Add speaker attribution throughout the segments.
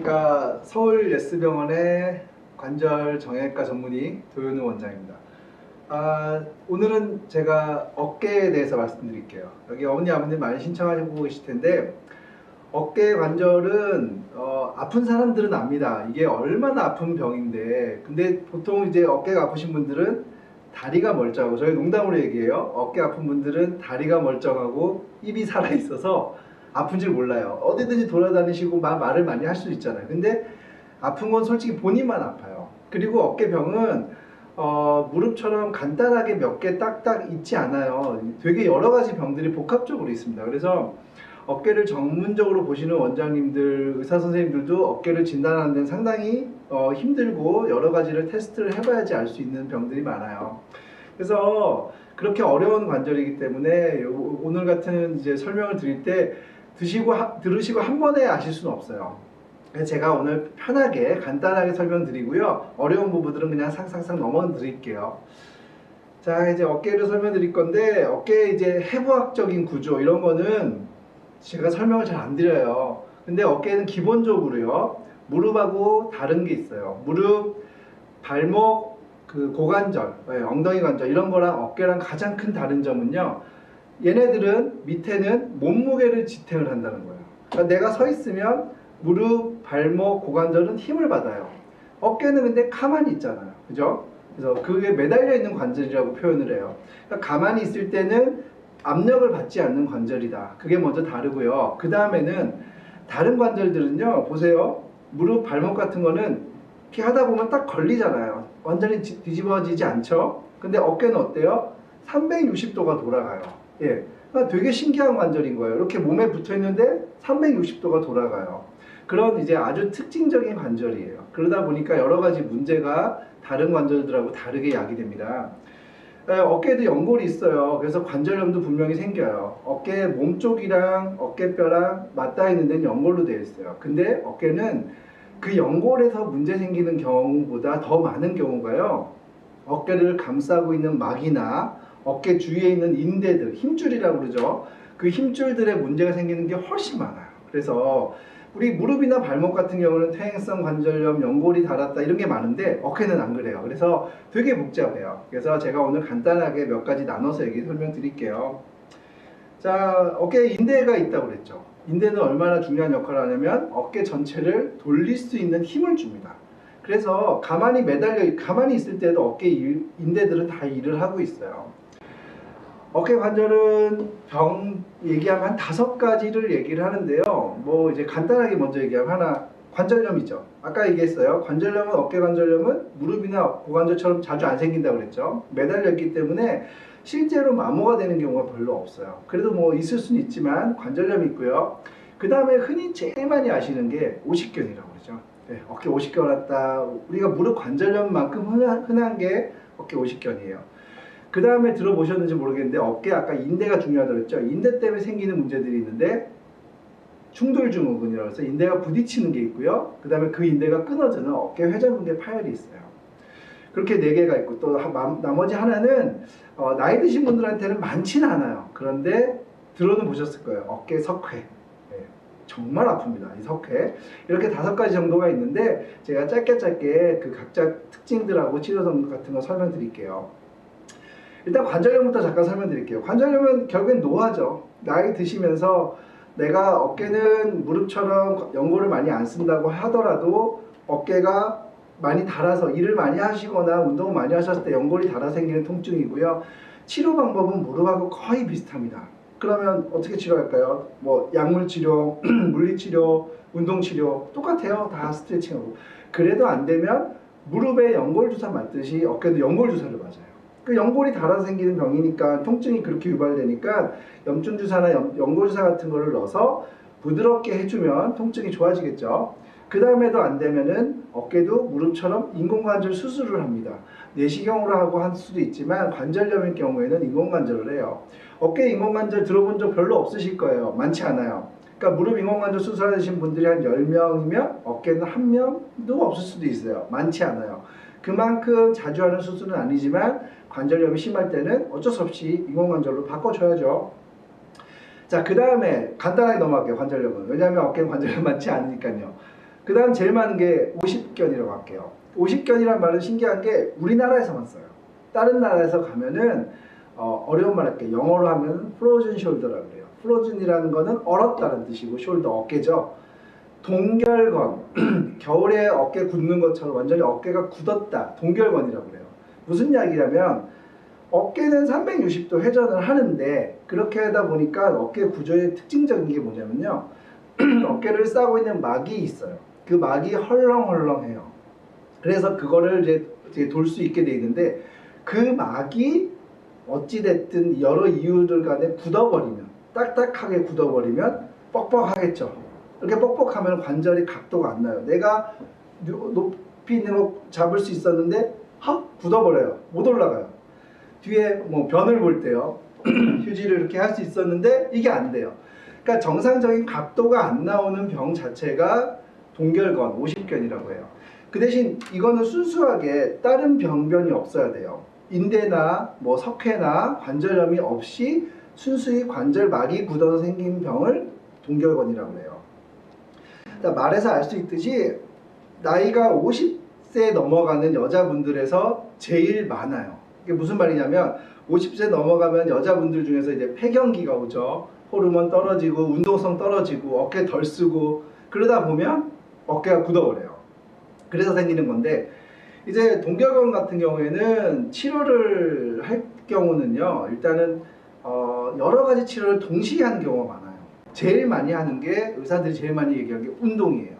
Speaker 1: 안녕하십니까. 서울 예스병원의 관절 정형외과 전문의 도현우 원장입니다. 오늘은 제가 어깨에 대해서 말씀드릴게요. 여기 어머니 아버님 많이 신청하고 계실 텐데, 어깨 관절은 아픈 사람들은 압니다. 이게 얼마나 아픈 병인데, 근데 보통 이제 어깨가 아프신 분들은 다리가 멀쩡하고, 저희 농담으로 얘기해요. 어깨 아픈 분들은 다리가 멀쩡하고 입이 살아 있어서 아픈 줄 몰라요. 어디든지 돌아다니시고 말을 많이 할 수 있잖아요. 근데 아픈 건 솔직히 본인만 아파요. 그리고 어깨병은 무릎처럼 간단하게 몇 개 딱딱 있지 않아요. 되게 여러 가지 병들이 복합적으로 있습니다. 그래서 어깨를 전문적으로 보시는 원장님들, 의사 선생님들도 어깨를 진단하는 데는 상당히 힘들고 여러 가지를 테스트를 해봐야지 알 수 있는 병들이 많아요. 그래서 그렇게 어려운 관절이기 때문에 오늘 같은 이제 설명을 드릴 때 들으시고 한 번에 아실 수는 없어요. 그래서 제가 오늘 편하게 간단하게 설명드리고요. 어려운 부분들은 그냥 상상상 넘어드릴게요. 자, 이제 어깨를 설명드릴 건데, 어깨 이제 해부학적인 구조 이런 거는 제가 설명을 잘 안 드려요. 근데 어깨는 기본적으로요, 무릎하고 다른 게 있어요. 무릎, 발목, 그 고관절, 엉덩이 관절 이런 거랑 어깨랑 가장 큰 다른 점은요, 얘네들은 밑에는 몸무게를 지탱을 한다는 거예요. 그러니까 내가 서 있으면 무릎, 발목, 고관절은 힘을 받아요. 어깨는 근데 가만히 있잖아요. 그죠? 그래서 그게 매달려 있는 관절이라고 표현을 해요. 그러니까 가만히 있을 때는 압력을 받지 않는 관절이다. 그게 먼저 다르고요. 그 다음에는 다른 관절들은요, 보세요. 무릎, 발목 같은 거는 이렇게 하다 보면 딱 걸리잖아요. 완전히 뒤집어지지 않죠? 근데 어깨는 어때요? 360도가 돌아가요. 예. 그러니까 되게 신기한 관절인 거예요. 이렇게 몸에 붙어 있는데 360도가 돌아가요. 그런 이제 아주 특징적인 관절이에요. 그러다 보니까 여러 가지 문제가 다른 관절들하고 다르게 야기됩니다. 어깨에도 연골이 있어요. 그래서 관절염도 분명히 생겨요. 어깨 몸쪽이랑 어깨뼈랑 맞닿아 있는 데는 연골로 되어 있어요. 근데 어깨는 그 연골에서 문제 생기는 경우보다 더 많은 경우가요, 어깨를 감싸고 있는 막이나 어깨 주위에 있는 인대들, 힘줄이라고 그러죠. 그 힘줄들에 문제가 생기는 게 훨씬 많아요. 그래서 우리 무릎이나 발목 같은 경우는 퇴행성 관절염, 연골이 닳았다 이런 게 많은데 어깨는 안 그래요. 그래서 되게 복잡해요. 그래서 제가 오늘 간단하게 몇 가지 나눠서 설명드릴게요. 자, 어깨에 인대가 있다고 그랬죠. 인대는 얼마나 중요한 역할을 하냐면 어깨 전체를 돌릴 수 있는 힘을 줍니다. 그래서 가만히 있을 때도 어깨 인대들은 다 일을 하고 있어요. 어깨 관절은 병 얘기하면 한 5가지를 얘기를 하는데요. 뭐 이제 간단하게 먼저 얘기하면 하나, 관절염이죠. 아까 얘기했어요. 관절염은, 어깨 관절염은 무릎이나 고관절처럼 자주 안 생긴다고 그랬죠. 매달려 있기 때문에 실제로 마모가 되는 경우가 별로 없어요. 그래도 뭐 있을 수는 있지만 관절염이 있고요. 그 다음에 흔히 제일 많이 아시는 게 오십견이라고 그러죠. 네, 어깨 오십견 왔다. 우리가 무릎 관절염만큼 흔한 게 어깨 오십견이에요. 그 다음에 들어보셨는지 모르겠는데, 어깨 아까 인대가 중요하다고 했죠. 인대 때문에 생기는 문제들이 있는데 충돌증후군이라고 해서 인대가 부딪히는 게 있고요. 그 다음에 그 인대가 끊어지는 어깨 회전근개 파열이 있어요. 그렇게 4개가 있고, 또 나머지 하나는 나이 드신 분들한테는 많지는 않아요. 그런데 들어는 보셨을 거예요. 어깨 석회. 네, 정말 아픕니다. 이 석회. 이렇게 5가지 정도가 있는데 제가 짧게 그 각자 특징들하고 치료성 같은 거 설명드릴게요. 일단 관절염부터 잠깐 설명드릴게요. 관절염은 결국엔 노화죠. 나이 드시면서 내가 어깨는 무릎처럼 연골을 많이 안 쓴다고 하더라도 어깨가 많이 닳아서 일을 많이 하시거나 운동을 많이 하셨을 때 연골이 닳아 생기는 통증이고요. 치료 방법은 무릎하고 거의 비슷합니다. 그러면 어떻게 치료할까요? 뭐 약물치료, 물리치료, 운동치료 똑같아요. 다 스트레칭하고. 그래도 안 되면 무릎에 연골주사 맞듯이 어깨도 연골주사를 맞아요. 그 연골이 닳아서 생기는 병이니까 통증이 그렇게 유발되니까 염증주사나 연골주사 같은 거를 넣어서 부드럽게 해주면 통증이 좋아지겠죠. 그 다음에도 안 되면은 어깨도 무릎처럼 인공관절 수술을 합니다. 내시경으로 하고 할 수도 있지만 관절염일 경우에는 인공관절을 해요. 어깨 인공관절 들어본 적 별로 없으실 거예요. 많지 않아요. 그러니까 무릎 인공관절 수술하신 분들이 한 10명이면 어깨는 1명도 없을 수도 있어요. 많지 않아요. 그만큼 자주 하는 수술은 아니지만 관절염이 심할 때는 어쩔 수 없이 인공관절로 바꿔줘야죠. 자, 그 다음에 간단하게 넘어갈게요. 관절염은. 왜냐하면 어깨는 관절염 많지 않으니까요. 그 다음 제일 많은 게 오십견이라고 할게요. 오십견이란 말은 신기한 게 우리나라에서만 써요. 다른 나라에서 가면은 어려운 말 할게요. 영어로 하면 frozen shoulder라고 그래요. frozen이라는 거는 얼었다는 뜻이고 shoulder 어깨죠. 동결건 겨울에 어깨 굳는 것처럼 완전히 어깨가 굳었다. 동결건이라고 그래요. 무슨 이야기냐면 어깨는 360도 회전을 하는데 그렇게 하다 보니까 어깨 구조의 특징적인 게 뭐냐면요. 어깨를 싸고 있는 막이 있어요. 그 막이 헐렁헐렁해요. 그래서 그거를 이제 돌 수 있게 돼 있는데 그 막이 어찌됐든 여러 이유들 간에 굳어버리면 딱딱하게 굳어버리면 뻑뻑하겠죠. 이렇게 뻑뻑하면 관절이 각도가 안 나요. 내가 높이 있는 거 잡을 수 있었는데 확 굳어버려요. 못 올라가요. 뒤에 뭐 변을 볼 때요. 휴지를 이렇게 할 수 있었는데 이게 안 돼요. 그러니까 정상적인 각도가 안 나오는 병 자체가 동결건, 오십견이라고 해요. 그 대신 이거는 순수하게 다른 병변이 없어야 돼요. 인대나 뭐 석회나 관절염이 없이 순수히 관절막이 굳어서 생긴 병을 동결건이라고 해요. 말에서 알 수 있듯이 나이가 50세 넘어가는 여자분들에서 제일 많아요. 이게 무슨 말이냐면 50세 넘어가면 여자분들 중에서 이제 폐경기가 오죠. 호르몬 떨어지고 운동성 떨어지고 어깨 덜 쓰고 그러다 보면 어깨가 굳어버려요. 그래서 생기는 건데 이제 동결건 같은 경우에는 치료를 할 경우는요. 일단은 여러 가지 치료를 동시에 하는 경우가 많아요. 제일 많이 하는 게 의사들이 제일 많이 얘기하는 게 운동이에요.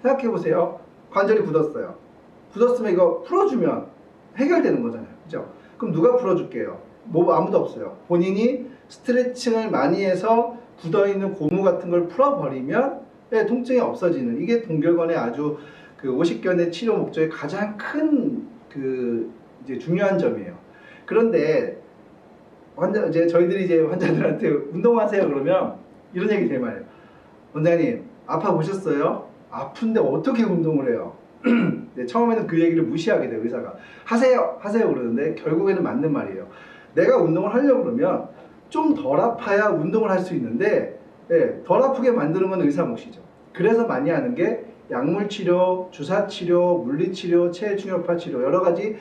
Speaker 1: 생각해보세요. 관절이 굳었어요. 굳었으면 이거 풀어주면 해결되는 거잖아요. 그죠? 그럼 누가 풀어줄게요? 뭐 아무도 없어요. 본인이 스트레칭을 많이 해서 굳어있는 고무 같은 걸 풀어버리면 통증이 없어지는 이게 동결건의 아주 그 오십견의 치료 목적의 가장 큰 이제 중요한 점이에요. 그런데 저희들이 이제 환자들한테 운동하세요 그러면 이런 얘기 제일 많이 해요. 원장님 아파 보셨어요? 아픈데 어떻게 운동을 해요? 네, 처음에는 그 얘기를 무시하게 돼요. 의사가 하세요 그러는데 결국에는 맞는 말이에요. 내가 운동을 하려고 그러면 좀 덜 아파야 운동을 할 수 있는데 덜 아프게 만드는 건 의사 몫이죠. 그래서 많이 하는 게 약물치료, 주사치료, 물리치료, 체중효과 치료 여러 가지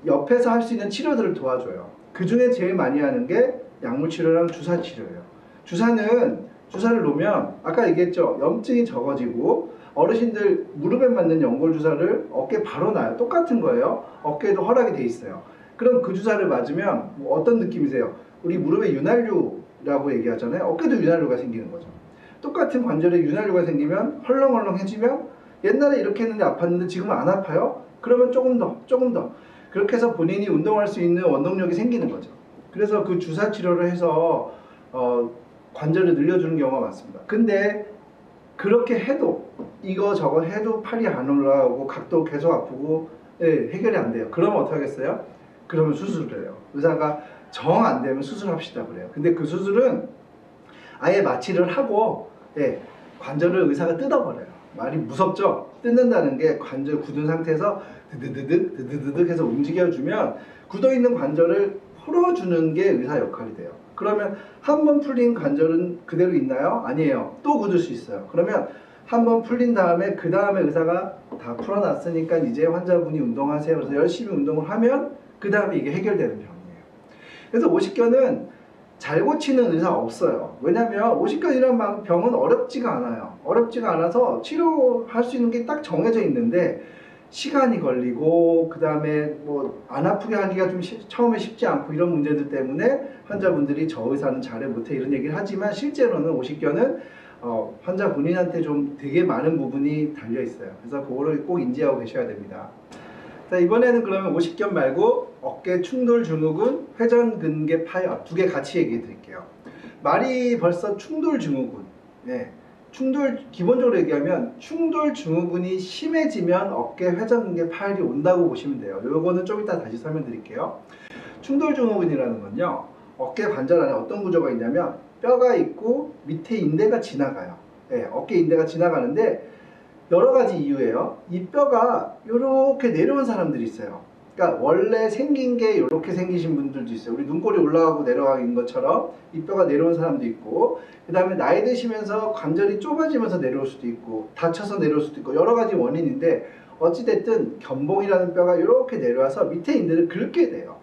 Speaker 1: 옆에서 할 수 있는 치료들을 도와줘요. 그 중에 제일 많이 하는 게 약물치료랑 주사치료예요. 주사를 놓으면 아까 얘기했죠. 염증이 적어지고 어르신들 무릎에 맞는 연골 주사를 어깨에 바로 놔요. 똑같은 거예요. 어깨에도 허락이 돼 있어요. 그럼 그 주사를 맞으면 뭐 어떤 느낌이세요? 우리 무릎에 윤활유라고 얘기하잖아요. 어깨도 윤활유가 생기는 거죠. 똑같은 관절에 윤활유가 생기면 헐렁헐렁해지면 옛날에 이렇게 했는데 아팠는데 지금은 안 아파요? 그러면 조금 더 그렇게 해서 본인이 운동할 수 있는 원동력이 생기는 거죠. 그래서 그 주사 치료를 해서 관절을 늘려주는 경우가 많습니다. 근데 그렇게 해도 이거 저거 해도 팔이 안 올라오고 각도 계속 아프고 해결이 안 돼요. 그러면 어떻게 하겠어요? 그러면 수술을 해요. 의사가 정 안 되면 수술합시다 그래요. 근데 그 수술은 아예 마취를 하고 관절을 의사가 뜯어버려요. 말이 무섭죠? 뜯는다는 게 관절 굳은 상태에서 드드드득 해서 움직여주면 굳어있는 관절을 풀어주는 게 의사 역할이 돼요. 그러면 한 번 풀린 관절은 그대로 있나요? 아니에요. 또 굳을 수 있어요. 그러면 한 번 풀린 다음에 그 다음에 의사가 다 풀어놨으니까 이제 환자분이 운동하세요. 그래서 열심히 운동을 하면 그 다음에 이게 해결되는 병이에요. 그래서 오십견은 잘 고치는 의사 없어요. 왜냐하면 오십견이라는 병은 어렵지가 않아요. 어렵지가 않아서 치료할 수 있는 게 딱 정해져 있는데 시간이 걸리고 그 다음에 뭐 안 아프게 하기가 좀 처음에 쉽지 않고 이런 문제들 때문에 환자분들이 저 의사는 잘해 못해 이런 얘기를 하지만 실제로는 오십견은 환자 본인한테 좀 되게 많은 부분이 달려 있어요. 그래서 그거를 꼭 인지하고 계셔야 됩니다. 자, 이번에는 그러면 오십견 말고 어깨 충돌 증후군, 회전근개 파열 두 개 같이 얘기해 드릴게요. 말이 벌써 충돌 증후군. 기본적으로 얘기하면 충돌 증후군이 심해지면 어깨 회전근개 파열이 온다고 보시면 돼요. 요거는 좀 이따 다시 설명드릴게요. 충돌 증후군이라는 건요. 어깨 관절 안에 어떤 구조가 있냐면 뼈가 있고 밑에 인대가 지나가요. 어깨 인대가 지나가는데 여러 가지 이유예요. 이 뼈가 이렇게 내려온 사람들이 있어요. 그러니까 원래 생긴 게 이렇게 생기신 분들도 있어요. 우리 눈꼬리 올라가고 내려가는 것처럼 이 뼈가 내려온 사람도 있고, 그 다음에 나이 드시면서 관절이 좁아지면서 내려올 수도 있고, 다쳐서 내려올 수도 있고, 여러 가지 원인인데 어찌됐든 견봉이라는 뼈가 이렇게 내려와서 밑에 인대를 긁게 돼요.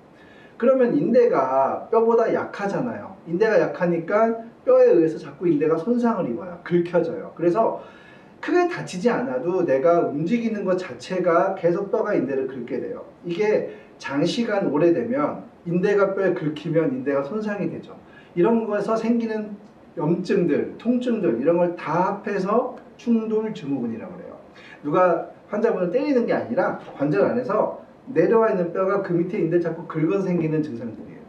Speaker 1: 그러면 인대가 뼈보다 약하잖아요. 인대가 약하니까 뼈에 의해서 자꾸 인대가 손상을 입어요. 긁혀져요. 그래서 크게 다치지 않아도 내가 움직이는 것 자체가 계속 뼈가 인대를 긁게 돼요. 이게 장시간 오래되면 인대가 뼈에 긁히면 인대가 손상이 되죠. 이런 거에서 생기는 염증들, 통증들 이런 걸 다 합해서 충돌증후군이라고 그래요. 누가 환자분을 때리는 게 아니라 관절 안에서 내려와 있는 뼈가 그 밑에 인대 자꾸 긁어서 생기는 증상들이에요.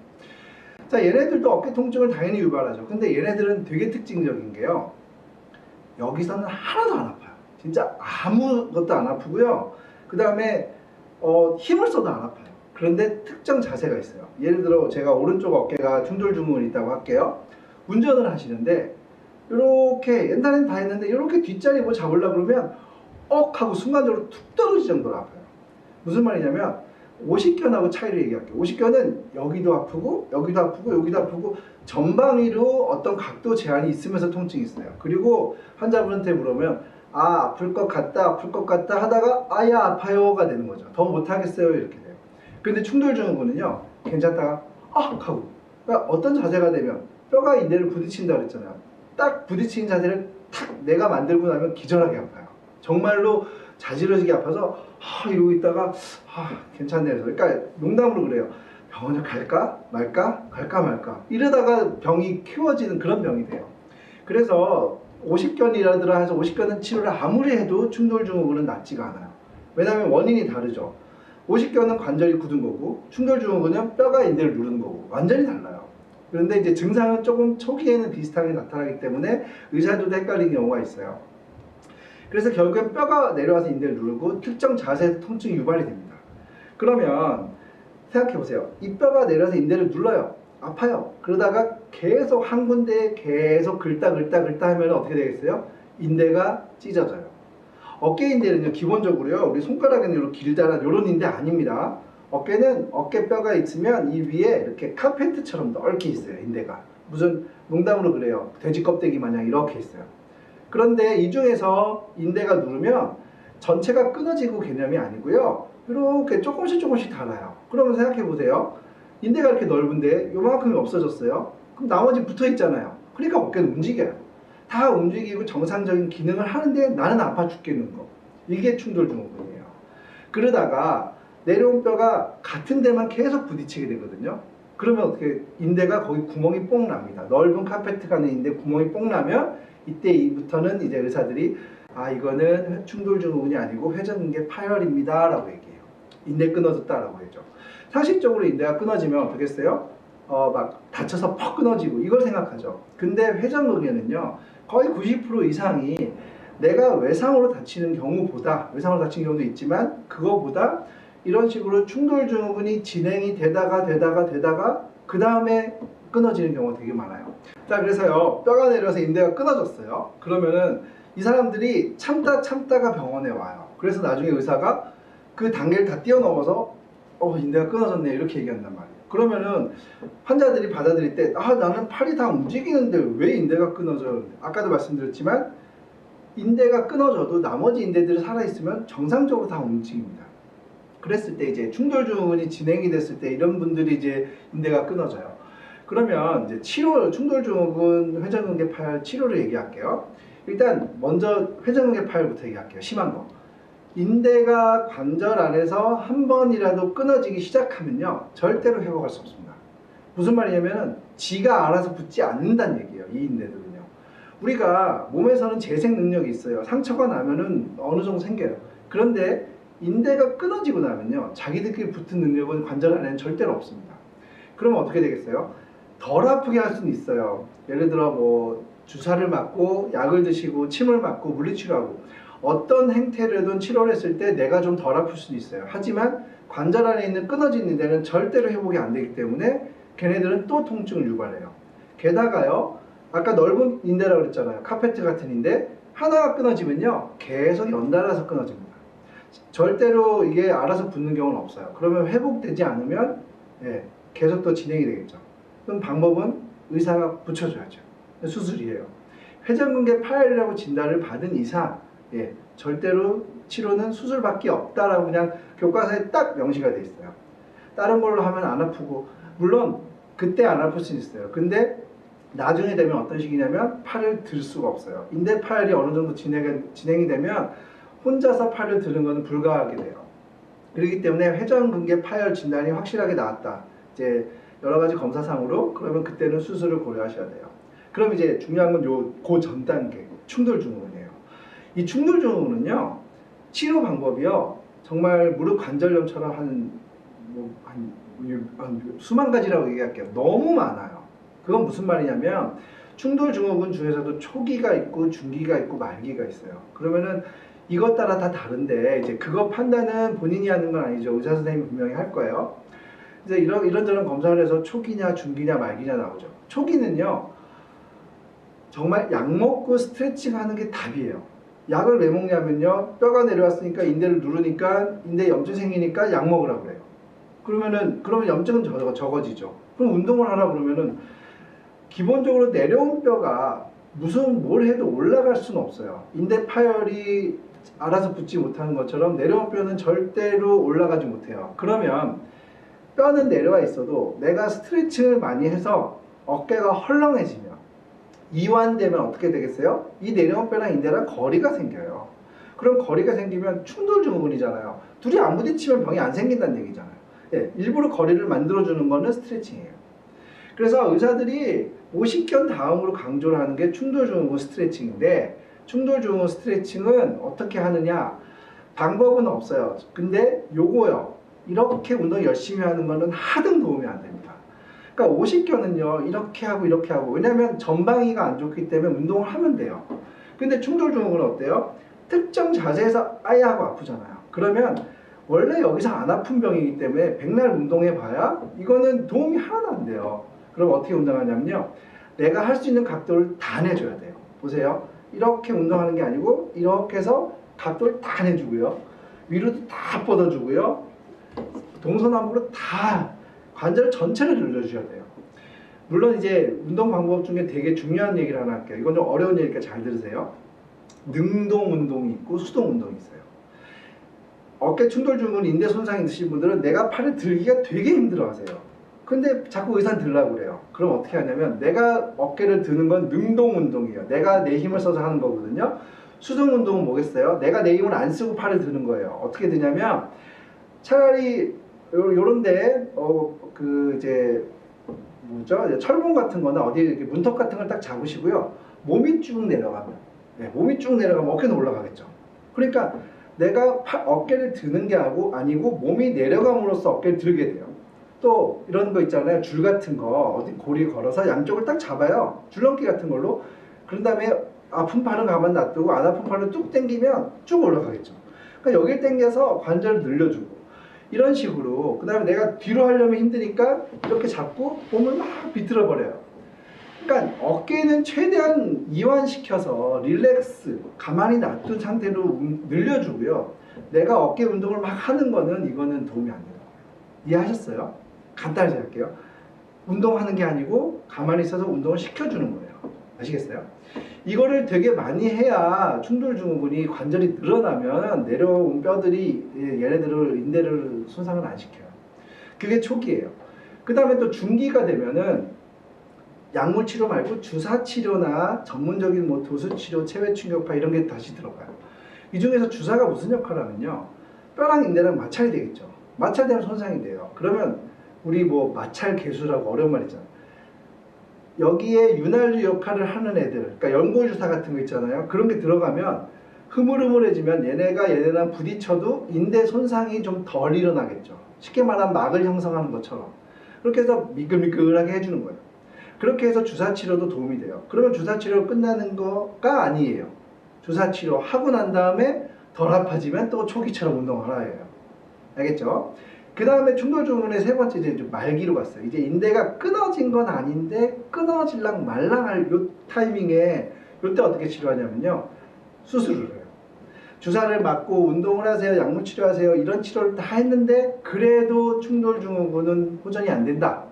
Speaker 1: 자, 얘네들도 어깨 통증을 당연히 유발하죠. 근데 얘네들은 되게 특징적인 게요. 여기서는 하나도 안 아파요. 진짜 아무것도 안 아프고요. 그 다음에 힘을 써도 안 아파요. 그런데 특정 자세가 있어요. 예를 들어 제가 오른쪽 어깨가 충돌증후군이 있다고 할게요. 운전을 하시는데 이렇게 옛날엔 다 했는데 이렇게 뒷자리 뭐 잡으려고 그러면 억 하고 순간적으로 툭 떨어질 정도로 아파요. 무슨 말이냐면 오십견하고 차이를 얘기할게요. 오십견은 여기도 아프고 여기도 아프고 여기도 아프고 전방위로 어떤 각도 제한이 있으면서 통증이 있어요. 그리고 환자분한테 물으면 아 아플 것 같다 아플 것 같다 하다가 아야 아파요가 되는 거죠. 더 못하겠어요 이렇게 돼요. 근데 충돌증후군은요 괜찮다가 아 하고 그러니까 어떤 자세가 되면 뼈가 인대를 부딪힌다 그랬잖아요. 딱 부딪힌 자세를 탁 내가 만들고 나면 기절하게 아파요. 정말로 자지러지게 아파서 이러고 있다가 괜찮네. 그러니까 농담으로 그래요. 병원에 갈까 말까 갈까 말까 이러다가 병이 키워지는 그런 병이 돼요. 그래서 오십견이라더라 해서 오십견은 치료를 아무리 해도 충돌증후군은 낫지가 않아요. 왜냐하면 원인이 다르죠. 오십견은 관절이 굳은 거고 충돌증후군은 뼈가 인대를 누르는 거고 완전히 달라요. 그런데 이제 증상은 조금 초기에는 비슷하게 나타나기 때문에 의사들도 헷갈리는 경우가 있어요. 그래서 결국엔 뼈가 내려와서 인대를 누르고 특정 자세에서 통증이 유발이 됩니다. 그러면 생각해보세요. 이 뼈가 내려와서 인대를 눌러요. 아파요. 그러다가 계속 한 군데에 계속 긁다 하면 어떻게 되겠어요? 인대가 찢어져요. 어깨 인대는요 기본적으로요 우리 손가락에는 이렇게 길다란 이런 인대 아닙니다. 어깨는 어깨뼈가 있으면 이 위에 이렇게 카페트처럼 넓게 있어요. 인대가 무슨 농담으로 그래요. 돼지 껍데기 마냥 이렇게 있어요. 그런데 이 중에서 인대가 누르면 전체가 끊어지고 개념이 아니고요. 이렇게 조금씩 달아요. 그러면 생각해 보세요. 인대가 이렇게 넓은데 요만큼이 없어졌어요. 그럼 나머지 붙어 있잖아요. 그러니까 어깨는 움직여요. 다 움직이고 정상적인 기능을 하는데 나는 아파 죽겠는 거. 이게 충돌증후군이에요. 그러다가 내려온 뼈가 같은 데만 계속 부딪히게 되거든요. 그러면 어떻게 인대가 거기 구멍이 뽕 납니다. 넓은 카페트 가는 인대 구멍이 뽕 나면 이때부터는 이제 의사들이 이거는 충돌증후군이 아니고 회전근개 파열입니다 라고 얘기해요. 인대 끊어졌다라고 했죠. 상식적으로 인대가 끊어지면 어떻겠어요? 막 다쳐서 퍽 끊어지고 이걸 생각하죠. 근데 회전근개는요 거의 90% 이상이 내가 외상으로 다치는 경우보다 외상으로 다치는 경우도 있지만 그거보다 이런 식으로 충돌증후군이 진행이 되다가 그 다음에 끊어지는 경우가 되게 많아요. 자, 그래서요 뼈가 내려서 인대가 끊어졌어요. 그러면은 이 사람들이 참다가 병원에 와요. 그래서 나중에 의사가 그 단계를 다 뛰어넘어서 인대가 끊어졌네 이렇게 얘기한단 말이에요. 그러면은 환자들이 받아들일 때 나는 팔이 다 움직이는데 왜 인대가 끊어져? 아까도 말씀드렸지만 인대가 끊어져도 나머지 인대들이 살아있으면 정상적으로 다 움직입니다. 그랬을 때 이제 충돌증후군이 진행이 됐을 때 이런 분들이 이제 인대가 끊어져요. 그러면 이제 충돌증후군 회전근개 파열 치료를 얘기할게요. 일단 먼저 회전근개 파열부터 얘기할게요. 심한 거. 인대가 관절 안에서 한 번이라도 끊어지기 시작하면요 절대로 회복할 수 없습니다. 무슨 말이냐면 지가 알아서 붙지 않는다는 얘기예요. 이 인대들은요. 우리가 몸에서는 재생 능력이 있어요. 상처가 나면은 어느 정도 생겨요. 그런데 인대가 끊어지고 나면요 자기들끼리 붙은 능력은 관절 안에는 절대로 없습니다. 그러면 어떻게 되겠어요? 덜 아프게 할 수는 있어요. 예를 들어 뭐 주사를 맞고 약을 드시고 침을 맞고 물리치료하고 어떤 행태로든 치료를 했을 때 내가 좀 덜 아플 수도 있어요. 하지만 관절 안에 있는 끊어진 인대는 절대로 회복이 안 되기 때문에 걔네들은 또 통증을 유발해요. 게다가요 아까 넓은 인대라고 그랬잖아요. 카페트 같은 인대 하나가 끊어지면요 계속 연달아서 끊어집니다. 절대로 이게 알아서 붙는 경우는 없어요. 그러면 회복되지 않으면 계속 또 진행이 되겠죠. 그럼 방법은 의사가 붙여줘야죠. 수술이에요. 회전근개 파열이라고 진단을 받은 이상 절대로 치료는 수술밖에 없다라고 그냥 교과서에 딱 명시가 돼 있어요. 다른 걸로 하면 안 아프고, 물론 그때 안 아플 수 있어요. 근데 나중에 되면 어떤 식이냐면 팔을 들 수가 없어요. 인대 파열이 어느 정도 진행이 되면 혼자서 팔을 드는 것은 불가하게 돼요. 그렇기 때문에 회전근개 파열 진단이 확실하게 나왔다, 이제 여러 가지 검사상으로, 그러면 그때는 수술을 고려하셔야 돼요. 그럼 이제 중요한 건 그 전 단계 충돌증후군이에요. 이 충돌증후군은요, 치료 방법이요, 정말 무릎 관절염처럼 한 수만 가지라고 얘기할게요. 너무 많아요. 그건 무슨 말이냐면 충돌증후군 중에서도 초기가 있고 중기가 있고 말기가 있어요. 그러면은 이것 따라 다 다른데, 이제 그거 판단은 본인이 하는 건 아니죠. 의사 선생님이 분명히 할 거예요. 이제 이런저런 검사를 해서 초기냐 중기냐 말기냐 나오죠. 초기는요, 정말 약 먹고 스트레칭 하는 게 답이에요. 약을 왜 먹냐면요, 뼈가 내려왔으니까 인대를 누르니까 인대 염증 생기니까 약 먹으라고 그래요. 그러면 염증은 적어지죠. 그럼 운동을 하라 그러면은 기본적으로 내려온 뼈가 무슨 뭘 해도 올라갈 수는 없어요. 인대 파열이 알아서 붙지 못하는 것처럼 내려온 뼈는 절대로 올라가지 못해요. 그러면 뼈는 내려와 있어도 내가 스트레칭을 많이 해서 어깨가 헐렁해지면, 이완되면 어떻게 되겠어요? 이 내려온 뼈랑 인대랑 거리가 생겨요. 그럼 거리가 생기면 충돌증후군이잖아요. 둘이 안 부딪히면 병이 안 생긴다는 얘기잖아요. 일부러 거리를 만들어주는 거는 스트레칭이에요. 그래서 의사들이 50견 다음으로 강조를 하는 게 충돌증후군 스트레칭인데, 충돌증후군 스트레칭은 어떻게 하느냐, 방법은 없어요. 근데 요거요, 이렇게 운동 열심히 하는 거는 하등 도움이 안 됩니다. 그러니까 50견은요, 이렇게 하고 이렇게 하고, 왜냐면 전방위가 안 좋기 때문에 운동을 하면 돼요. 근데 충돌증후군은 어때요? 특정 자세에서 아예 하고 아프잖아요. 그러면 원래 여기서 안 아픈 병이기 때문에 백날 운동해 봐야 이거는 도움이 하나도 안 돼요. 그럼 어떻게 운동하냐면요, 내가 할 수 있는 각도를 다 내줘야 돼요. 보세요. 이렇게 운동하는 게 아니고 이렇게 해서 각도를 다 내주고요, 위로도 다 뻗어주고요, 동서남북으로 다 관절 전체를 늘려주셔야 돼요. 물론 이제 운동 방법 중에 되게 중요한 얘기를 하나 할게요. 이건 좀 어려운 얘기니까 잘 들으세요. 능동 운동이 있고 수동 운동이 있어요. 어깨 충돌증후군 인대 손상이 있으신 분들은 내가 팔을 들기가 되게 힘들어하세요. 근데 자꾸 의사는 들라고 그래요. 그럼 어떻게 하냐면, 내가 어깨를 드는 건 능동 운동이에요. 내가 내 힘을 써서 하는 거거든요. 수동 운동은 뭐겠어요? 내가 내 힘을 안 쓰고 팔을 드는 거예요. 어떻게 드냐면, 차라리 요런데 이제 뭐죠? 철봉 같은 거나 어디 이렇게 문턱 같은 걸 딱 잡으시고요, 몸이 쭉 내려가면, 몸이 쭉 내려가면 어깨는 올라가겠죠. 그러니까 내가 어깨를 드는 게 아니고 몸이 내려감으로써 어깨를 들게 돼요. 또 이런 거 있잖아요. 줄 같은 거 어디 고리 걸어서 양쪽을 딱 잡아요. 줄넘기 같은 걸로. 그런 다음에 아픈 팔은 가만 놔두고 안 아픈 팔을 뚝 당기면 쭉 올라가겠죠. 그러니까 여길 당겨서 관절을 늘려주고, 이런 식으로. 그 다음에 내가 뒤로 하려면 힘드니까 이렇게 잡고 몸을 막 비틀어 버려요. 그러니까 어깨는 최대한 이완시켜서 릴렉스, 가만히 놔둔 상태로 늘려주고요, 내가 어깨 운동을 막 하는 거는 이거는 도움이 안 돼요. 이해하셨어요? 간단히 할게요. 운동하는 게 아니고 가만히 있어서 운동을 시켜주는 거예요. 아시겠어요? 이거를 되게 많이 해야 충돌증후군이 관절이 늘어나면 내려온 뼈들이 얘네들을, 인대를 손상을 안 시켜요. 그게 초기예요. 그 다음에 또 중기가 되면은 약물 치료 말고 주사 치료나 전문적인 뭐 도수 치료, 체외 충격파 이런 게 다시 들어가요. 이 중에서 주사가 무슨 역할을 하면요, 뼈랑 인대랑 마찰이 되겠죠. 마찰되면 손상이 돼요. 그러면 우리 뭐 마찰 개수라고 어려운 말 있잖아요. 여기에 윤활유 역할을 하는 애들, 그러니까 연골주사 같은 거 있잖아요. 그런 게 들어가면 흐물흐물해지면 얘네랑 부딪혀도 인대 손상이 좀 덜 일어나겠죠. 쉽게 말하면 막을 형성하는 것처럼. 그렇게 해서 미끌미끌하게 해주는 거예요. 그렇게 해서 주사치료도 도움이 돼요. 그러면 주사치료 끝나는 거가 아니에요. 주사치료 하고 난 다음에 덜 아파지면 또 초기처럼 운동하라 해요. 알겠죠? 그 다음에 충돌증후군의 세 번째, 이제 말기로 갔어요. 이제 인대가 끊어진 건 아닌데 끊어질랑 말랑할 요 타이밍에, 요때 어떻게 치료하냐면요, 수술을 해요. 주사를 맞고 운동을 하세요, 약물 치료하세요, 이런 치료를 다 했는데 그래도 충돌 증후군은 호전이 안 된다.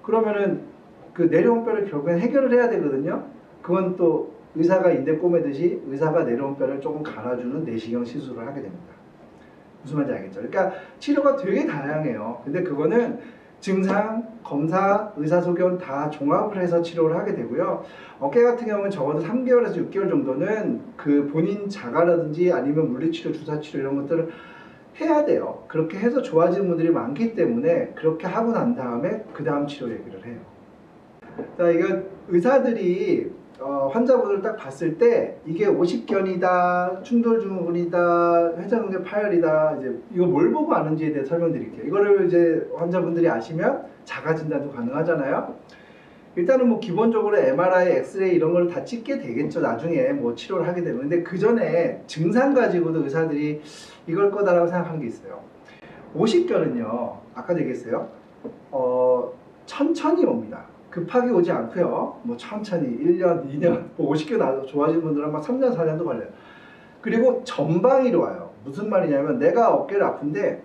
Speaker 1: 그러면은 그 내려온 뼈를 결국엔 해결을 해야 되거든요. 그건 또 의사가 인대 꼬매듯이 의사가 내려온 뼈를 조금 갈아주는 내시경 시술을 하게 됩니다. 무슨 말인지 알겠죠? 그러니까 치료가 되게 다양해요. 근데 그거는 증상, 검사, 의사소견 다 종합을 해서 치료를 하게 되고요. 어깨 같은 경우는 적어도 3개월에서 6개월 정도는 그 본인 자가라든지 아니면 물리치료, 주사치료 이런 것들을 해야 돼요. 그렇게 해서 좋아지는 분들이 많기 때문에 그렇게 하고 난 다음에 그 다음 치료 얘기를 해요. 자, 이거 의사들이 환자분을 딱 봤을 때 이게 오십견이다, 충돌증후군이다, 회전근개 파열이다, 이제 이거 뭘 보고 아는지에 대해 설명드릴게요. 이거를 이제 환자분들이 아시면 자가 진단도 가능하잖아요. 일단은 뭐 기본적으로 MRI, 엑스레이 이런 걸 다 찍게 되겠죠. 나중에 뭐 치료를 하게 되면. 근데 그 전에 증상 가지고도 의사들이 이걸 거다라고 생각하는 게 있어요. 오십견은요, 아까도 얘기했어요. 천천히 옵니다. 급하게 오지 않고요. 뭐 천천히 1년, 2년, 뭐 50개 좋아지는 분들은 막 3년, 4년도 걸려요. 그리고 전방위로 와요. 무슨 말이냐면 내가 어깨를 아픈데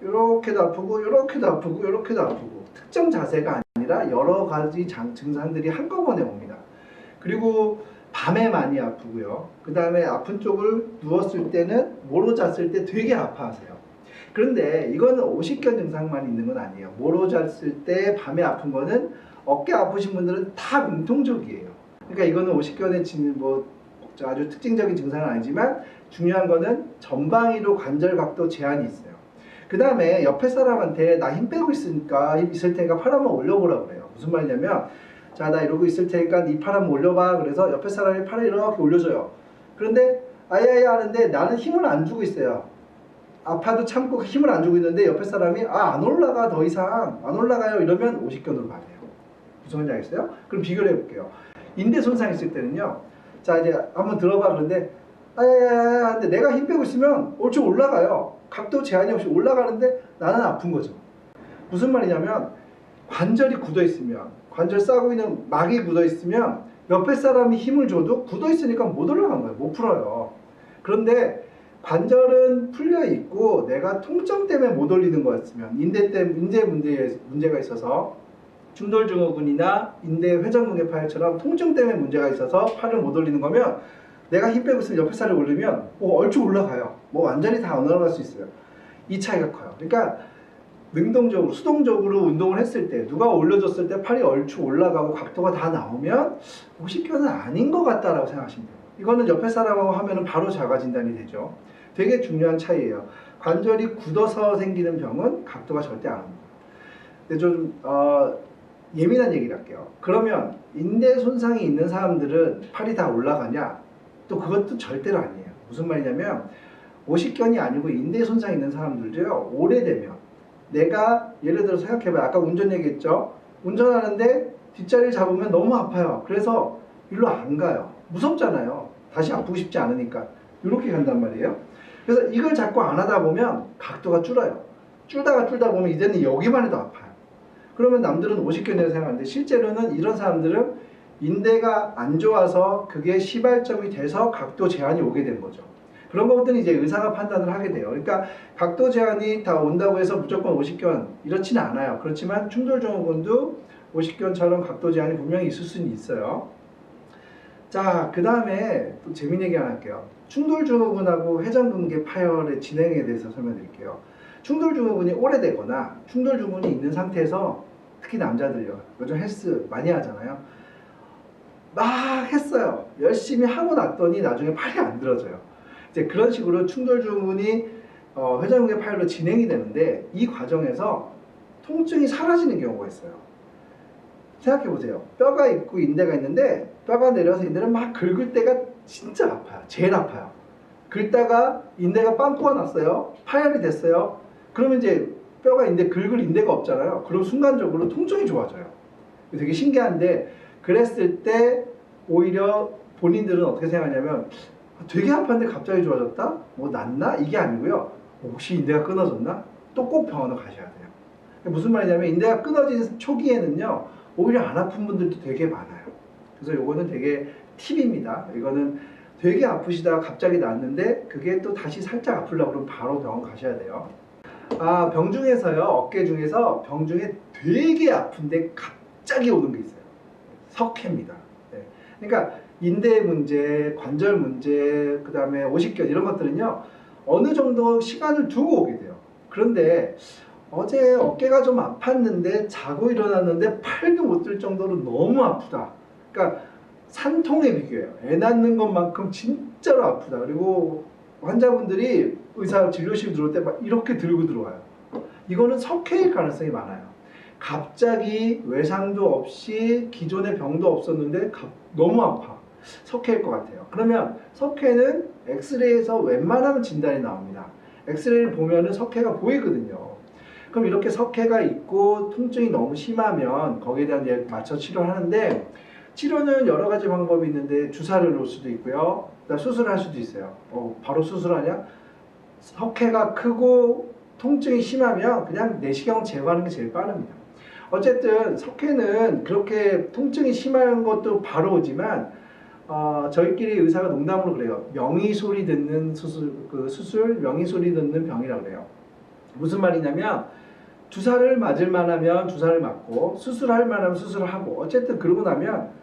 Speaker 1: 이렇게도 아프고 이렇게도 아프고 이렇게도 아프고 특정 자세가 아니라 여러 가지 증상들이 한꺼번에 옵니다. 그리고 밤에 많이 아프고요. 그 다음에 아픈 쪽을 누웠을 때는 모로 잤을 때 되게 아파하세요. 그런데 이거는 오십견 증상만 있는 건 아니에요. 모로 잤을 때 밤에 아픈 거는 어깨 아프신 분들은 다 공통적이에요. 그러니까 이거는 오십견의 뭐 아주 특징적인 증상은 아니지만 중요한 거는 전방위로 관절 각도 제한이 있어요. 그 다음에 옆에 사람한테 나 힘 빼고 있을 테니까 팔 한번 올려보라 그래요. 무슨 말이냐면 자, 나 이러고 있을 테니까 네 팔 한번 올려봐. 그래서 옆에 사람이 팔을 이렇게 올려줘요. 그런데 아야야 하는데 나는 힘을 안 주고 있어요. 아파도 참고 힘을 안 주고 있는데 옆에 사람이 안 올라가, 더 이상 안 올라가요, 이러면 오십견으로 가요. 무슨 말인지 알겠어요? 그럼 비교를 해볼게요. 인대 손상 있을 때는요, 자 이제 한번 들어봐. 그런데 아야야야 하는데 내가 힘 빼고 있으면 옳지 올라가요. 각도 제한이 없이 올라가는데 나는 아픈 거죠. 무슨 말이냐면 관절이 굳어 있으면, 관절 싸고 있는 막이 굳어 있으면 옆에 사람이 힘을 줘도 굳어 있으니까 못 올라간 거예요. 못 풀어요. 그런데 관절은 풀려 있고 내가 통증 때문에 못 올리는 거였으면, 인대 문제가 있어서 충돌증후군이나 인대 회전근개 파열처럼 통증 때문에 문제가 있어서 팔을 못 올리는 거면 내가 힘 빼고 있으면 옆에 살을 올리면 얼추 올라가요. 뭐 완전히 다 안 올라갈 수 있어요. 이 차이가 커요. 그러니까 능동적으로, 수동적으로 운동을 했을 때 누가 올려줬을 때 팔이 얼추 올라가고 각도가 다 나오면 오십견은 아닌 것 같다라고 생각하시면 돼요. 이거는 옆에 사람하고 하면은 바로 자가 진단이 되죠. 되게 중요한 차이예요. 관절이 굳어서 생기는 병은 각도가 절대 안 옵니다. 근데 좀 예민한 얘기를 할게요. 그러면 인대 손상이 있는 사람들은 팔이 다 올라가냐? 또 그것도 절대로 아니에요. 무슨 말이냐면 오십견이 아니고 인대 손상이 있는 사람들도요, 오래되면 내가 예를 들어 생각해봐요. 아까 운전 얘기했죠. 운전하는데 뒷자리를 잡으면 너무 아파요. 그래서 일로 안 가요. 무섭잖아요. 다시 아프고 싶지 않으니까 이렇게 간단 말이에요. 그래서 이걸 자꾸 안 하다 보면 각도가 줄어요. 줄다 보면 이제는 여기만 해도 아파요. 그러면 남들은 오십견이라고 생각하는데 실제로는 이런 사람들은 인대가 안 좋아서 그게 시발점이 돼서 각도 제한이 오게 되는 거죠. 그런 것들은 이제 의사가 판단을 하게 돼요. 그러니까 각도 제한이 다 온다고 해서 무조건 오십견 이렇지는 않아요. 그렇지만 충돌증후군도 오십견처럼 각도 제한이 분명히 있을 수는 있어요. 자, 그 다음에 또 재밌는 얘기 하나 할게요. 충돌증후군하고 회전근개 파열의 진행에 대해서 설명드릴게요. 충돌증후군이 오래되거나 충돌증후군이 있는 상태에서 특히 남자들요, 요즘 헬스 많이 하잖아요. 막 했어요. 열심히 하고 났더니 나중에 팔이 안 들어져요. 이제 그런 식으로 충돌증후군이 회전근개 파열로 진행이 되는데 이 과정에서 통증이 사라지는 경우가 있어요. 생각해 보세요. 뼈가 있고 인대가 있는데 뼈가 내려서 인대를 막 긁을 때가 진짜 아파요. 제일 아파요. 긁다가 인대가 빵꾸가 났어요. 파열이 됐어요. 그러면 이제 뼈가 인대 긁을 인대가 없잖아요. 그럼 순간적으로 통증이 좋아져요. 되게 신기한데, 그랬을 때 오히려 본인들은 어떻게 생각하냐면 되게 아팠는데 갑자기 좋아졌다? 뭐 낫나? 이게 아니고요. 혹시 인대가 끊어졌나? 또 꼭 병원을 가셔야 돼요. 무슨 말이냐면 인대가 끊어진 초기에는요, 오히려 안 아픈 분들도 되게 많아요. 그래서 요거는 되게 팁입니다. 이거는 되게 아프시다가 갑자기 낫는데 그게 또 다시 살짝 아프려고 그러면 바로 병원 가셔야 돼요. 병 중에서요, 어깨 중에서 병 중에 되게 아픈데 갑자기 오는 게 있어요. 석회입니다. 네. 그러니까 인대 문제, 관절 문제, 그 다음에 오십견 이런 것들은요, 어느 정도 시간을 두고 오게 돼요. 그런데 어제 어깨가 좀 아팠는데 자고 일어났는데 팔도 못 들 정도로 너무 아프다. 그러니까 산통에 비교해요. 애 낳는 것만큼 진짜로 아프다. 그리고 환자분들이 의사 진료실 들어올 때 막 이렇게 들고 들어와요. 이거는 석회일 가능성이 많아요. 갑자기 외상도 없이 기존에 병도 없었는데 너무 아파. 석회일 것 같아요. 그러면 석회는 엑스레이에서 웬만하면 진단이 나옵니다. 엑스레이를 보면은 석회가 보이거든요. 그럼 이렇게 석회가 있고 통증이 너무 심하면 거기에 대한 이제 맞춰 치료를 하는데, 치료는 여러 가지 방법이 있는데 주사를 놓을 수도 있고요. 수술을 할 수도 있어요. 바로 수술하냐? 석회가 크고 통증이 심하면 그냥 내시경 제거하는 게 제일 빠릅니다. 어쨌든 석회는 그렇게 통증이 심한 것도 바로 오지만 저희끼리 의사가 농담으로 그래요. 명의 소리 듣는 수술, 명의 소리 듣는 병이라고 그래요. 무슨 말이냐면 주사를 맞을 만하면 주사를 맞고 수술할 만하면 수술을 하고, 어쨌든 그러고 나면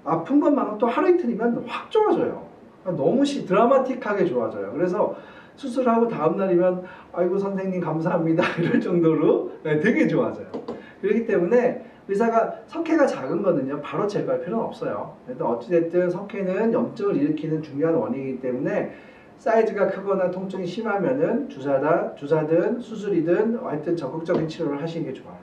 Speaker 1: 아픈 것만은 또 하루 이틀이면 확 좋아져요. 너무 드라마틱하게 좋아져요. 그래서 수술하고 다음날이면 아이고 선생님 감사합니다 이럴 정도로 되게 좋아져요. 그렇기 때문에 의사가 석회가 작은 거는요 바로 제거할 필요는 없어요. 그래도 어찌됐든 석회는 염증을 일으키는 중요한 원인이기 때문에 사이즈가 크거나 통증이 심하면은 주사든 수술이든 하여튼 적극적인 치료를 하시는 게 좋아요.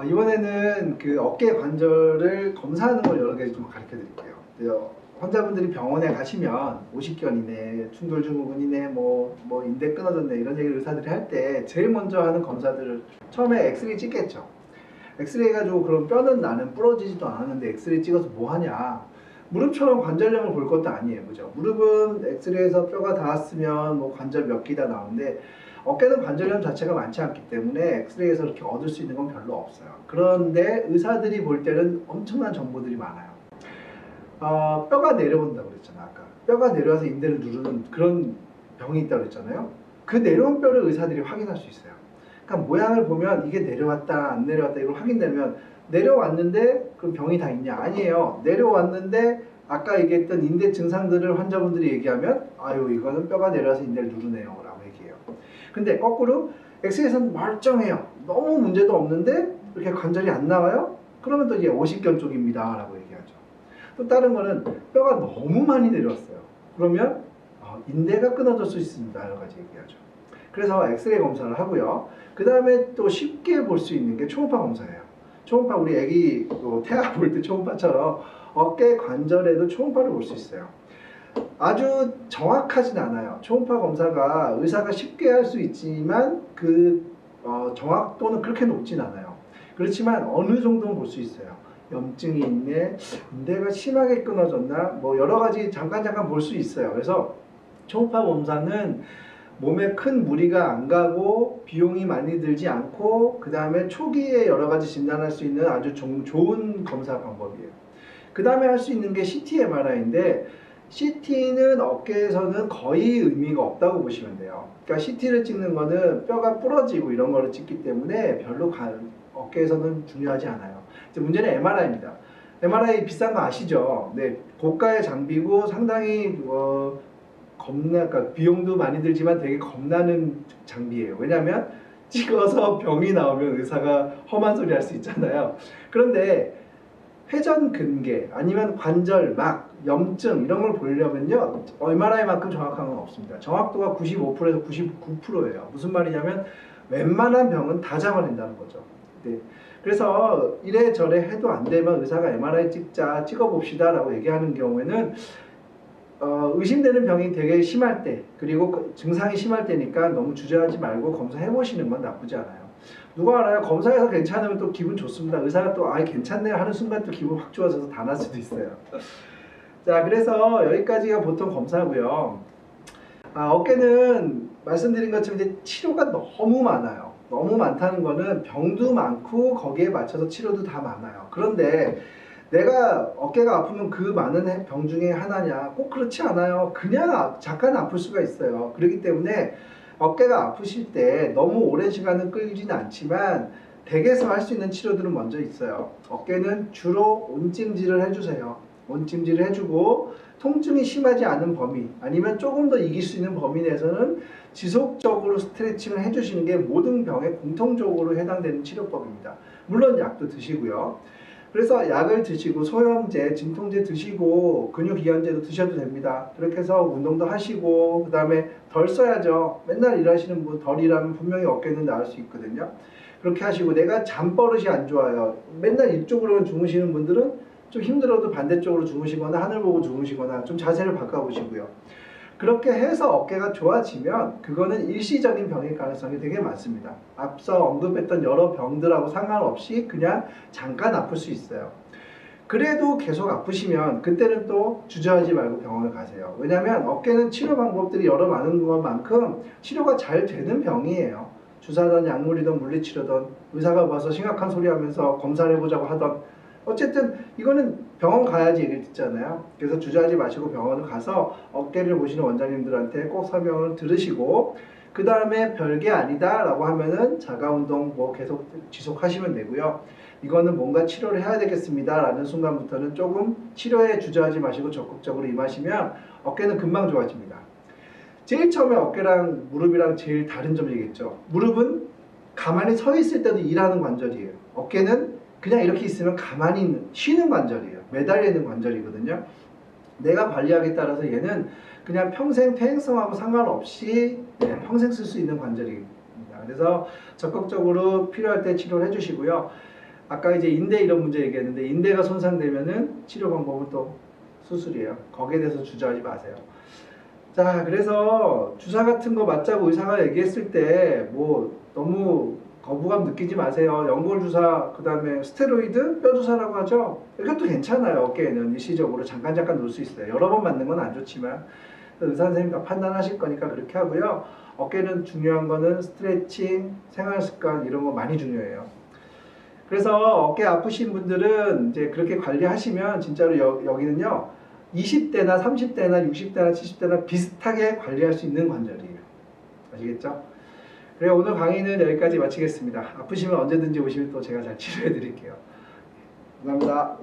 Speaker 1: 이번에는 그 어깨 관절을 검사하는 걸 여러 가지 좀 가르쳐 드릴게요. 환자분들이 병원에 가시면 오십견이네, 충돌증후군이네, 뭐 인대 끊어졌네 이런 얘기를 의사들이 할 때 제일 먼저 하는 검사들을 처음에 엑스레이 찍겠죠. 엑스레이 가지고 그럼 뼈는 나는 부러지지도 않았는데 엑스레이 찍어서 뭐 하냐? 무릎처럼 관절염을 볼 것도 아니에요, 그죠? 무릎은 엑스레이에서 뼈가 닿았으면 뭐 관절 몇 기다 나오는데 어깨는 관절염 자체가 많지 않기 때문에 엑스레이에서 이렇게 얻을 수 있는 건 별로 없어요. 그런데 의사들이 볼 때는 엄청난 정보들이 많아요. 뼈가 내려온다고 그랬잖아요. 아까 뼈가 내려와서 인대를 누르는 그런 병이 있다고 그랬잖아요. 그 내려온 뼈를 의사들이 확인할 수 있어요. 그러니까 모양을 보면 이게 내려왔다 안 내려왔다 이걸 확인되면, 내려왔는데 그럼 병이 다 있냐? 아니에요. 내려왔는데 아까 얘기했던 인대 증상들을 환자분들이 얘기하면 아유 이거는 뼈가 내려와서 인대를 누르네요 라고 얘기해요. 근데 거꾸로 엑스레이에서는 멀쩡해요. 너무 문제도 없는데 이렇게 관절이 안 나와요? 그러면 또 이제 오십견 쪽입니다 라고 얘기하죠. 또 다른 거는 뼈가 너무 많이 내려왔어요. 그러면 인대가 끊어질 수 있습니다. 여러 가지 얘기하죠. 그래서 엑스레이 검사를 하고요. 그 다음에 또 쉽게 볼 수 있는 게 초음파 검사예요. 초음파, 우리 애기 태아 볼 때 초음파처럼 어깨 관절에도 초음파를 볼 수 있어요. 아주 정확하진 않아요. 초음파 검사가 의사가 쉽게 할 수 있지만 그 정확도는 그렇게 높진 않아요. 그렇지만 어느 정도는 볼 수 있어요. 염증이 있네, 인대가 심하게 끊어졌나, 뭐 여러 가지 잠깐 볼 수 있어요. 그래서 초음파 검사는 몸에 큰 무리가 안 가고 비용이 많이 들지 않고 그 다음에 초기에 여러 가지 진단할 수 있는 아주 좋은 검사 방법이에요. 그 다음에 할 수 있는 게 CT MRI인데, CT는 어깨에서는 거의 의미가 없다고 보시면 돼요. 그러니까 CT를 찍는 거는 뼈가 부러지고 이런 거를 찍기 때문에 별로 어깨에서는 중요하지 않아요. 이제 문제는 MRI입니다. MRI 비싼 거 아시죠? 네, 고가의 장비고 상당히 그러니까 비용도 많이 들지만 되게 겁나는 장비예요. 왜냐하면 찍어서 병이 나오면 의사가 험한 소리 할 수 있잖아요. 그런데 회전근개 아니면 관절막, 염증 이런 걸 보려면요 MRI만큼 정확한 건 없습니다. 정확도가 95%에서 99%예요. 무슨 말이냐면 웬만한 병은 다 잡아낸다는 거죠. 네. 그래서 이래저래 해도 안 되면 의사가 MRI 찍어봅시다 라고 얘기하는 경우에는 의심되는 병이 되게 심할 때, 그리고 증상이 심할 때니까 너무 주저하지 말고 검사해 보시는 건 나쁘지 않아요. 누가 알아요? 검사해서 괜찮으면 또 기분 좋습니다. 의사가 또 괜찮네요 하는 순간 또 기분 확 좋아져서 다 날 수도 있어요. 자, 그래서 여기까지가 보통 검사고요. 어깨는 말씀드린 것처럼 이제 치료가 너무 많아요. 너무 많다는 거는 병도 많고 거기에 맞춰서 치료도 다 많아요. 그런데 내가 어깨가 아프면 그 많은 병 중에 하나냐? 꼭 그렇지 않아요. 그냥 잠깐 아플 수가 있어요. 그렇기 때문에 어깨가 아프실 때 너무 오랜 시간은 끌지는 않지만 댁에서 할 수 있는 치료들은 먼저 있어요. 어깨는 주로 온찜질을 해주세요. 온찜질을 해주고 통증이 심하지 않은 범위 아니면 조금 더 이길 수 있는 범위 내에서는 지속적으로 스트레칭을 해주시는 게 모든 병에 공통적으로 해당되는 치료법입니다. 물론 약도 드시고요. 그래서 약을 드시고 소염제, 진통제 드시고 근육이완제도 드셔도 됩니다. 그렇게 해서 운동도 하시고 그 다음에 덜 써야죠. 맨날 일하시는 분 덜 일하면 분명히 어깨는 나을 수 있거든요. 그렇게 하시고 내가 잠버릇이 안 좋아요. 맨날 이쪽으로 주무시는 분들은 좀 힘들어도 반대쪽으로 주무시거나 하늘 보고 주무시거나 좀 자세를 바꿔보시고요. 그렇게 해서 어깨가 좋아지면 그거는 일시적인 병일 가능성이 되게 많습니다. 앞서 언급했던 여러 병들하고 상관없이 그냥 잠깐 아플 수 있어요. 그래도 계속 아프시면 그때는 또 주저하지 말고 병원을 가세요. 왜냐하면 어깨는 치료 방법들이 여러 많은 것만큼 치료가 잘 되는 병이에요. 주사든 약물이든 물리치료든 의사가 봐서 심각한 소리 하면서 검사를 해보자고 하던 어쨌든 이거는 병원 가야지 얘기를 듣잖아요. 그래서 주저하지 마시고 병원을 가서 어깨를 보시는 원장님들한테 꼭 설명을 들으시고 그 다음에 별게 아니다 라고 하면은 자가운동 뭐 계속 지속하시면 되고요. 이거는 뭔가 치료를 해야 되겠습니다 라는 순간부터는 조금 치료에 주저하지 마시고 적극적으로 임하시면 어깨는 금방 좋아집니다. 제일 처음에 어깨랑 무릎이랑 제일 다른 점이겠죠. 무릎은 가만히 서 있을 때도 일하는 관절이에요. 어깨는 그냥 이렇게 있으면 가만히 쉬는 관절이에요. 매달려 있는 관절이거든요. 내가 관리하기에 따라서 얘는 그냥 평생 퇴행성하고 상관없이 평생 쓸 수 있는 관절입니다. 그래서 적극적으로 필요할 때 치료를 해주시고요. 아까 이제 인대 이런 문제 얘기했는데 인대가 손상되면은 치료 방법은 또 수술이에요. 거기에 대해서 주저하지 마세요. 자, 그래서 주사 같은 거 맞자고 의사가 얘기했을 때 뭐 너무 거부감 느끼지 마세요. 연골 주사, 그 다음에 스테로이드, 뼈 주사라고 하죠. 이것도 괜찮아요. 어깨에는 일시적으로 잠깐 놓을 수 있어요. 여러 번 맞는 건 안 좋지만 의사 선생님이 판단하실 거니까 그렇게 하고요. 어깨는 중요한 거는 스트레칭, 생활 습관 이런 거 많이 중요해요. 그래서 어깨 아프신 분들은 이제 그렇게 관리하시면 진짜로 여기는요 20대나 30대나 60대나 70대나 비슷하게 관리할 수 있는 관절이에요. 아시겠죠? 그래 오늘 강의는 여기까지 마치겠습니다. 아프시면 언제든지 오시면 또 제가 잘 치료해 드릴게요. 감사합니다.